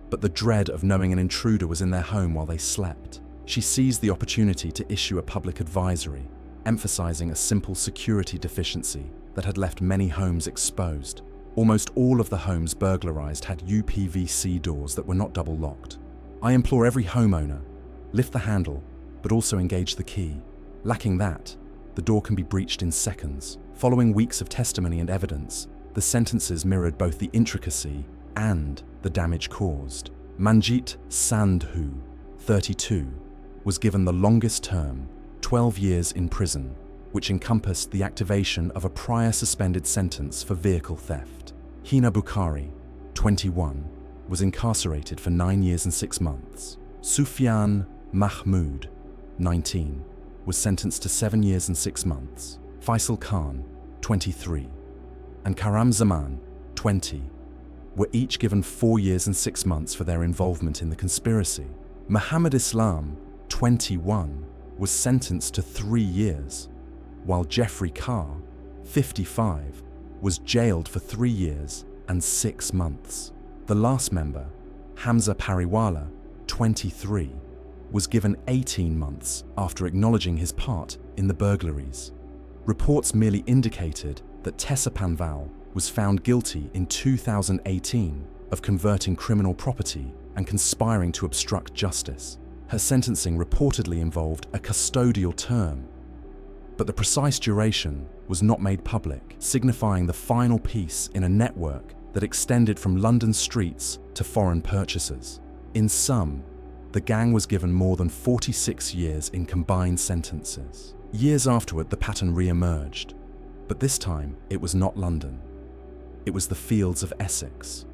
but the dread of knowing an intruder was in their home while they slept. She seized the opportunity to issue a public advisory, emphasizing a simple security deficiency that had left many homes exposed. Almost all of the homes burglarized had UPVC doors that were not double-locked. I implore every homeowner, lift the handle, but also engage the key. Lacking that, the door can be breached in seconds. Following weeks of testimony and evidence, the sentences mirrored both the intricacy and the damage caused. Manjit Sandhu, 32, was given the longest term, 12 years in prison, which encompassed the activation of a prior suspended sentence for vehicle theft. Hina Bukhari, 21, was incarcerated for 9 years and 6 months. Sufyan Mahmood, 19, was sentenced to 7 years and 6 months. Faisal Khan, 23, and Karam Zaman, 20, were each given 4 years and 6 months for their involvement in the conspiracy. Muhammad Islam, 21, was sentenced to 3 years, while Jeffrey Carr, 55, was jailed for 3 years and 6 months. The last member, Hamza Pariwala, 23, was given 18 months after acknowledging his part in the burglaries. Reports merely indicated that Tessa Panval was found guilty in 2018 of converting criminal property and conspiring to obstruct justice. Her sentencing reportedly involved a custodial term, but the precise duration was not made public, signifying the final piece in a network that extended from London streets to foreign purchasers. In sum, the gang was given more than 46 years in combined sentences. Years afterward, the pattern re-emerged, but this time it was not London. It was the fields of Essex,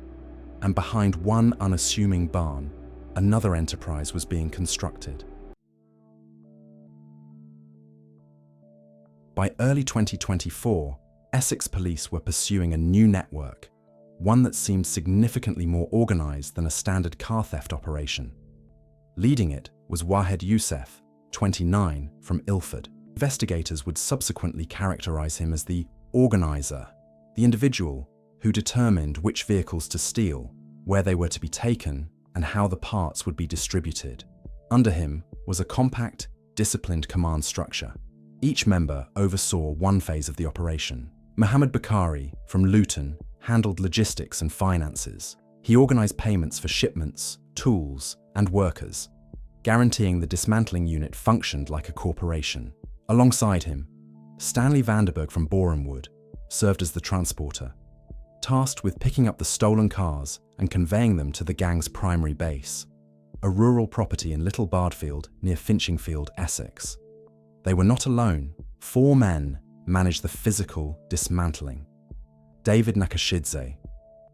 and behind one unassuming barn, another enterprise was being constructed. By early 2024, Essex police were pursuing a new network, one that seemed significantly more organised than a standard car theft operation. Leading it was Wahed Youssef, 29, from Ilford. Investigators would subsequently characterise him as the organiser, the individual who determined which vehicles to steal, where they were to be taken, and how the parts would be distributed. Under him was a compact, disciplined command structure. Each member oversaw one phase of the operation. Mohammed Bukhari, from Luton, handled logistics and finances. He organised payments for shipments, tools, and workers, guaranteeing the dismantling unit functioned like a corporation. Alongside him, Stanley Vanderberg from Borehamwood served as the transporter, tasked with picking up the stolen cars and conveying them to the gang's primary base, a rural property in Little Bardfield near Finchingfield, Essex. They were not alone. 4 men managed the physical dismantling. David Nakashidze,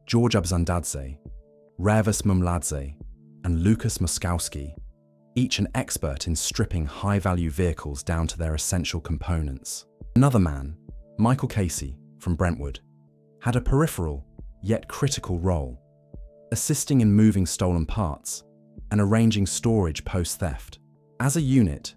George Abzandadze, Ravas Mumladze, and Lucas Moskowski, each an expert in stripping high-value vehicles down to their essential components. Another man, Michael Casey, from Brentwood, had a peripheral yet critical role, assisting in moving stolen parts and arranging storage post-theft. As a unit,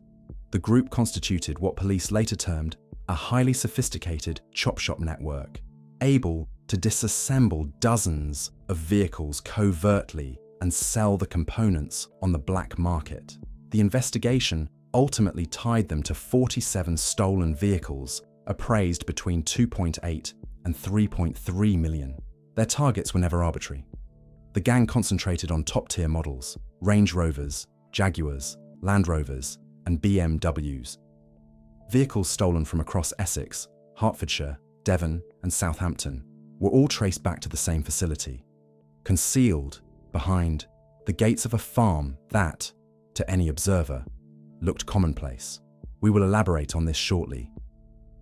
the group constituted what police later termed a highly sophisticated chop shop network, able to disassemble dozens of vehicles covertly and sell the components on the black market. The investigation ultimately tied them to 47 stolen vehicles appraised between 2.8 and 3.3 million. Their targets were never arbitrary. The gang concentrated on top-tier models, Range Rovers, Jaguars, Land Rovers, and BMWs, Vehicles stolen from across Essex, Hertfordshire, Devon, and Southampton were all traced back to the same facility, concealed behind the gates of a farm that, to any observer, looked commonplace. We will elaborate on this shortly.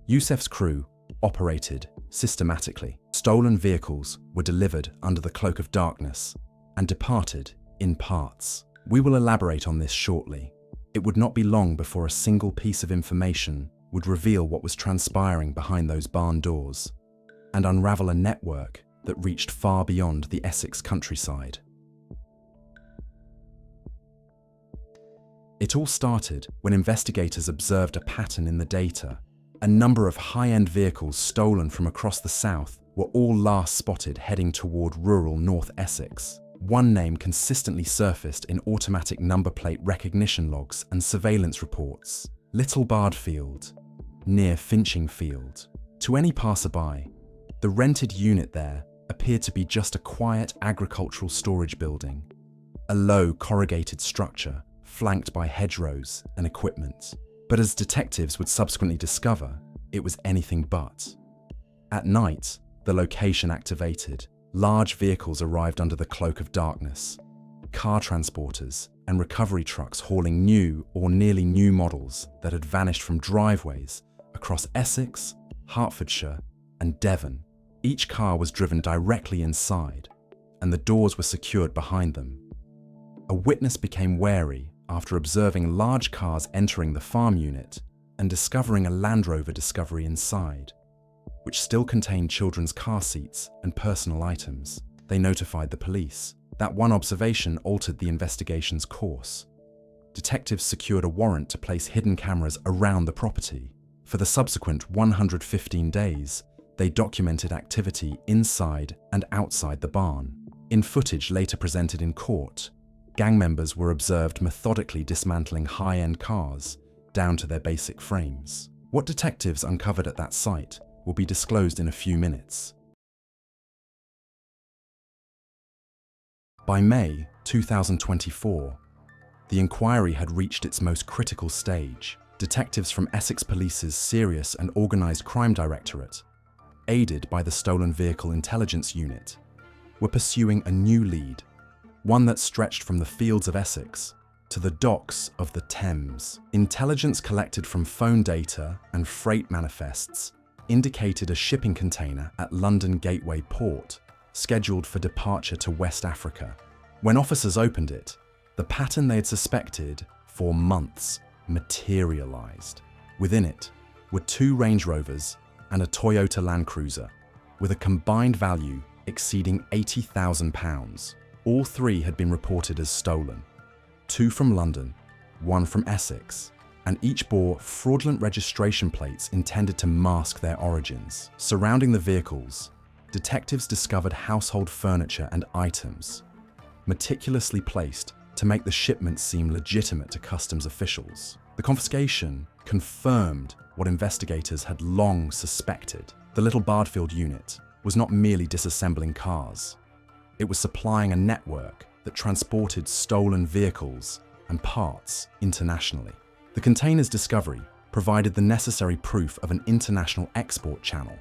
Youssef's crew operated systematically. Stolen vehicles were delivered under the cloak of darkness and departed in parts. We will elaborate on this shortly. It would not be long before a single piece of information would reveal what was transpiring behind those barn doors and unravel a network that reached far beyond the Essex countryside. It all started when investigators observed a pattern in the data. A number of high-end vehicles stolen from across the south were all last spotted heading toward rural North Essex. One name consistently surfaced in automatic number plate recognition logs and surveillance reports: Little Bardfield, near Finching Field. To any passerby, the rented unit there appeared to be just a quiet agricultural storage building, a low corrugated structure flanked by hedgerows and equipment. But as detectives would subsequently discover, it was anything but. At night, the location activated. Large vehicles arrived under the cloak of darkness. Car transporters and recovery trucks hauling new or nearly new models that had vanished from driveways across Essex, Hertfordshire, and Devon. Each car was driven directly inside, and the doors were secured behind them. A witness became wary after observing large cars entering the farm unit and discovering a Land Rover Discovery inside, which still contained children's car seats and personal items. They notified the police. That one observation altered the investigation's course. Detectives secured a warrant to place hidden cameras around the property. For the subsequent 115 days, they documented activity inside and outside the barn. In footage later presented in court, gang members were observed methodically dismantling high-end cars down to their basic frames. What detectives uncovered at that site will be disclosed in a few minutes. By May 2024, the inquiry had reached its most critical stage. Detectives from Essex Police's Serious and Organised Crime Directorate, aided by the Stolen Vehicle Intelligence Unit, were pursuing a new lead, one that stretched from the fields of Essex to the docks of the Thames. Intelligence collected from phone data and freight manifests indicated a shipping container at London Gateway Port, scheduled for departure to West Africa. When officers opened it, the pattern they had suspected for months materialized. Within it were 2 Range Rovers and a Toyota Land Cruiser, with a combined value exceeding £80,000. All 3 had been reported as stolen, 2 from London, 1 from Essex, and each bore fraudulent registration plates intended to mask their origins. Surrounding the vehicles, detectives discovered household furniture and items, meticulously placed to make the shipment seem legitimate to customs officials. The confiscation confirmed what investigators had long suspected. The Little Bardfield unit was not merely disassembling cars. It was supplying a network that transported stolen vehicles and parts internationally. The container's discovery provided the necessary proof of an international export channel,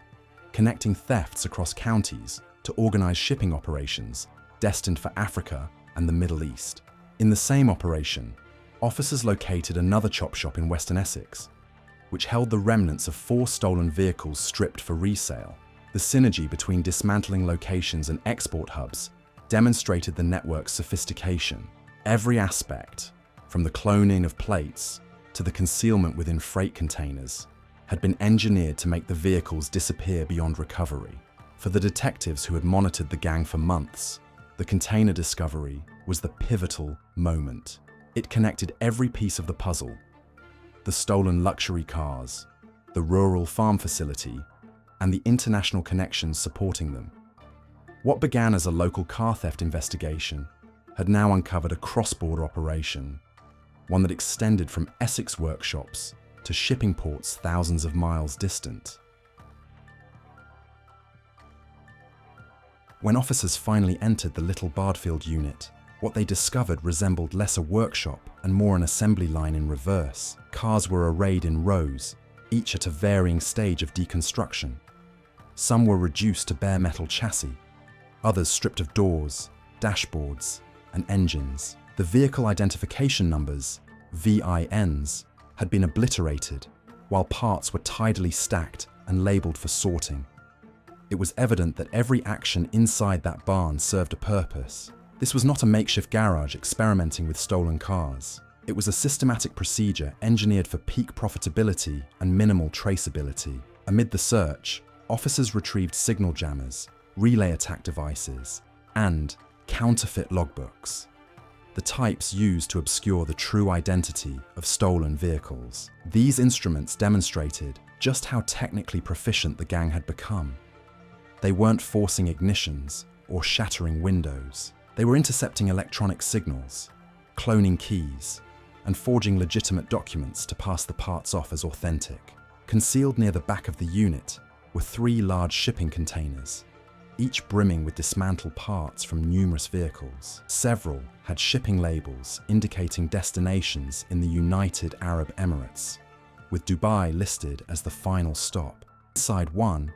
connecting thefts across counties to organized shipping operations destined for Africa and the Middle East. In the same operation, officers located another chop shop in Western Essex, which held the remnants of 4 stolen vehicles stripped for resale. The synergy between dismantling locations and export hubs demonstrated the network's sophistication. Every aspect, from the cloning of plates to the concealment within freight containers, had been engineered to make the vehicles disappear beyond recovery. For the detectives who had monitored the gang for months, the container discovery was the pivotal moment. It connected every piece of the puzzle: the stolen luxury cars, the rural farm facility, and the international connections supporting them. What began as a local car theft investigation had now uncovered a cross-border operation, one that extended from Essex workshops to shipping ports thousands of miles distant. When officers finally entered the Little Bardfield unit, what they discovered resembled less a workshop and more an assembly line in reverse. Cars were arrayed in rows, each at a varying stage of deconstruction. Some were reduced to bare metal chassis, others stripped of doors, dashboards, and engines. The vehicle identification numbers, VINs, had been obliterated, while parts were tidily stacked and labelled for sorting. It was evident that every action inside that barn served a purpose. This was not a makeshift garage experimenting with stolen cars. It was a systematic procedure engineered for peak profitability and minimal traceability. Amid the search, officers retrieved signal jammers, relay attack devices, and counterfeit logbooks, the types used to obscure the true identity of stolen vehicles. These instruments demonstrated just how technically proficient the gang had become. They weren't forcing ignitions or shattering windows. They were intercepting electronic signals, cloning keys, and forging legitimate documents to pass the parts off as authentic. Concealed near the back of the unit were 3 large shipping containers, each brimming with dismantled parts from numerous vehicles. Several had shipping labels indicating destinations in the United Arab Emirates, with Dubai listed as the final stop. Inside one,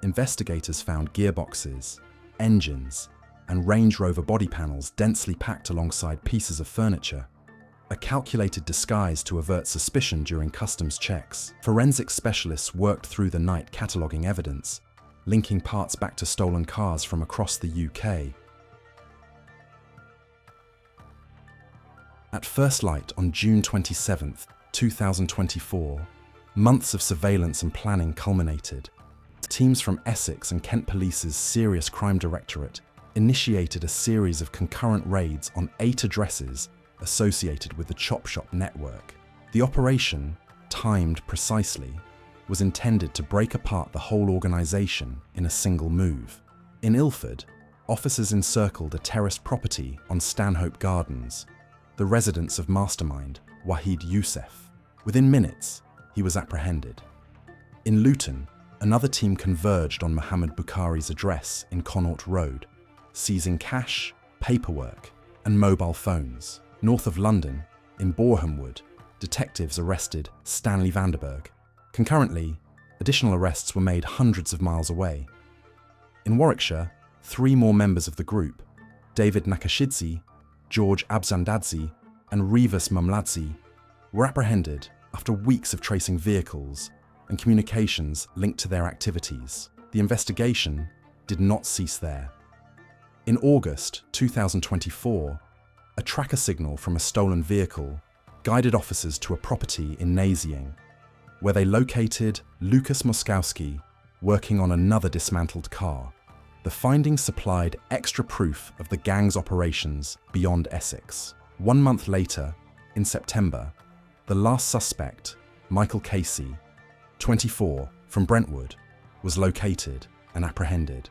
investigators found gearboxes, engines, and Range Rover body panels densely packed alongside pieces of furniture, a calculated disguise to avert suspicion during customs checks. Forensic specialists worked through the night cataloguing evidence, linking parts back to stolen cars from across the UK. At first light on June 27, 2024, months of surveillance and planning culminated. Teams from Essex and Kent Police's Serious Crime Directorate initiated a series of concurrent raids on 8 addresses associated with the Chop Shop network. The operation, timed precisely, was intended to break apart the whole organisation in a single move. In Ilford, officers encircled a terraced property on Stanhope Gardens, the residence of mastermind Wahid Youssef. Within minutes, he was apprehended. In Luton, another team converged on Mohammed Bukhari's address in Connaught Road, seizing cash, paperwork, and mobile phones. North of London, in Boreham Wood, detectives arrested Stanley Vanderberg. Concurrently, additional arrests were made hundreds of miles away. In Warwickshire, 3 more members of the group, David Nakashidze, George Abzandadze, and Rivas Mumladze, were apprehended after weeks of tracing vehicles and communications linked to their activities. The investigation did not cease there. In August 2024, a tracker signal from a stolen vehicle guided officers to a property in Nazing, where they located Lucas Moskowski working on another dismantled car. The findings supplied extra proof of the gang's operations beyond Essex. 1 month later, in September, the last suspect, Michael Casey, 24, from Brentwood, was located and apprehended.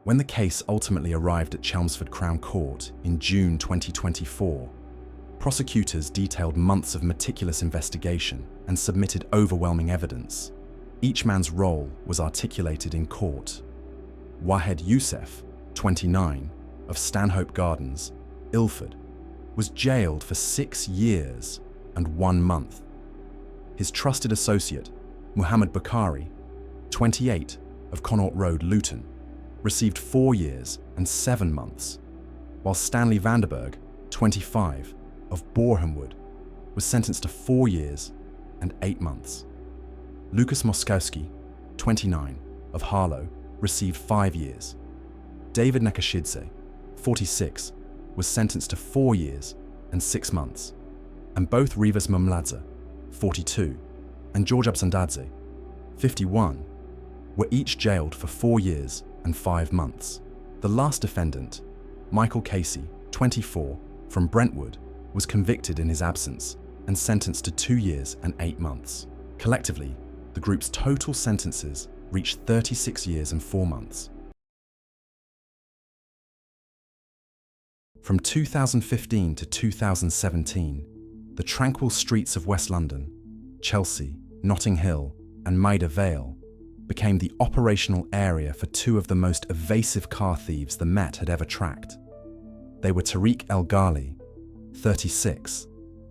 When the case ultimately arrived at Chelmsford Crown Court in June 2024, prosecutors detailed months of meticulous investigation and submitted overwhelming evidence. Each man's role was articulated in court. Wahed Youssef, 29, of Stanhope Gardens, Ilford, was jailed for 6 years and 1 month. His trusted associate, Mohammed Bukhari, 28, of Connaught Road, Luton, received 4 years and 7 months, while Stanley Vanderberg, 25, of Boreham Wood, was sentenced to 4 years and 8 months. Lucas Moskowski, 29, of Harlow, received 5 years. David Nakashidze, 46, was sentenced to 4 years and 6 months, and both Rivas Mumladze, 42, and George Abzandadze, 51, were each jailed for 4 years and 5 months. The last defendant, Michael Casey, 24, from Brentwood, was convicted in his absence and sentenced to 2 years and 8 months. Collectively, the group's total sentences reached 36 years and 4 months. From 2015 to 2017, the tranquil streets of West London, Chelsea, Notting Hill, and Maida Vale became the operational area for 2 of the most evasive car thieves the Met had ever tracked. They were Tariq El Ghali, 36,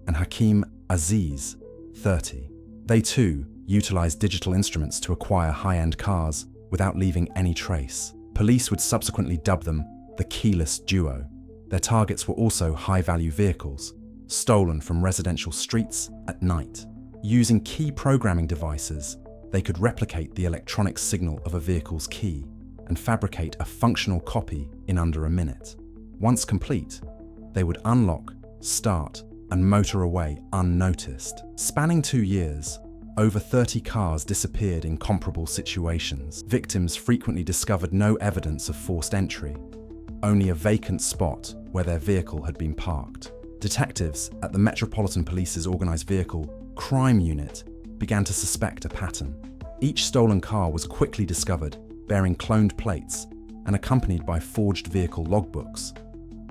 and Hakim Aziz, 30. They too utilized digital instruments to acquire high-end cars without leaving any trace. Police would subsequently dub them the keyless duo. Their targets were also high-value vehicles, stolen from residential streets at night. Using key programming devices, they could replicate the electronic signal of a vehicle's key and fabricate a functional copy in under a minute. Once complete, they would unlock, start, and motor away unnoticed. Spanning 2 years, over 30 cars disappeared in comparable situations. Victims frequently discovered no evidence of forced entry, only a vacant spot where their vehicle had been parked. Detectives at the Metropolitan Police's Organised Vehicle Crime Unit began to suspect a pattern. Each stolen car was quickly discovered, bearing cloned plates and accompanied by forged vehicle logbooks,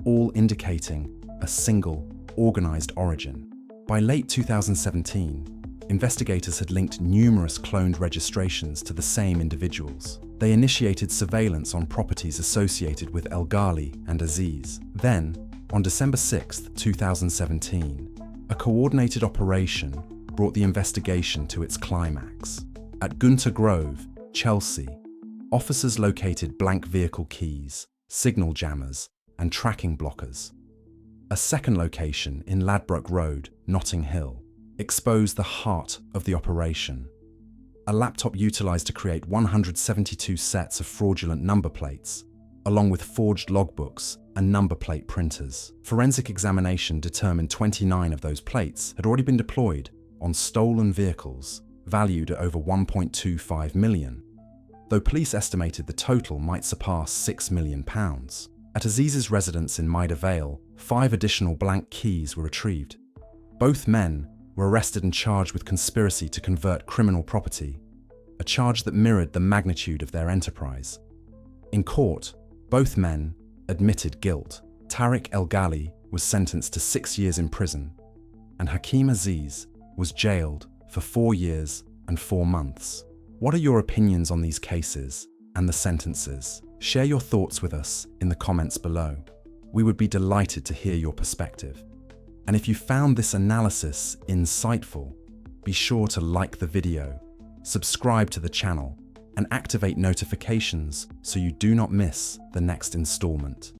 all indicating a single, organised origin. By late 2017, investigators had linked numerous cloned registrations to the same individuals. They initiated surveillance on properties associated with El Ghali and Aziz. Then, on December 6, 2017, a coordinated operation brought the investigation to its climax. At Gunter Grove, Chelsea, officers located blank vehicle keys, signal jammers, and tracking blockers. A second location in Ladbroke Road, Notting Hill, exposed the heart of the operation. A laptop utilised to create 172 sets of fraudulent number plates, along with forged logbooks and number plate printers. Forensic examination determined 29 of those plates had already been deployed on stolen vehicles, valued at over £1.25 million, though police estimated the total might surpass £6 million. At Aziz's residence in Maida Vale, 5 additional blank keys were retrieved. Both men were arrested and charged with conspiracy to convert criminal property, a charge that mirrored the magnitude of their enterprise. In court, both men admitted guilt. Tariq El Ghali was sentenced to 6 years in prison, and Hakim Aziz was jailed for 4 years and 4 months. What are your opinions on these cases and the sentences? Share your thoughts with us in the comments below. We would be delighted to hear your perspective. And if you found this analysis insightful, be sure to like the video, subscribe to the channel, and activate notifications so you do not miss the next installment.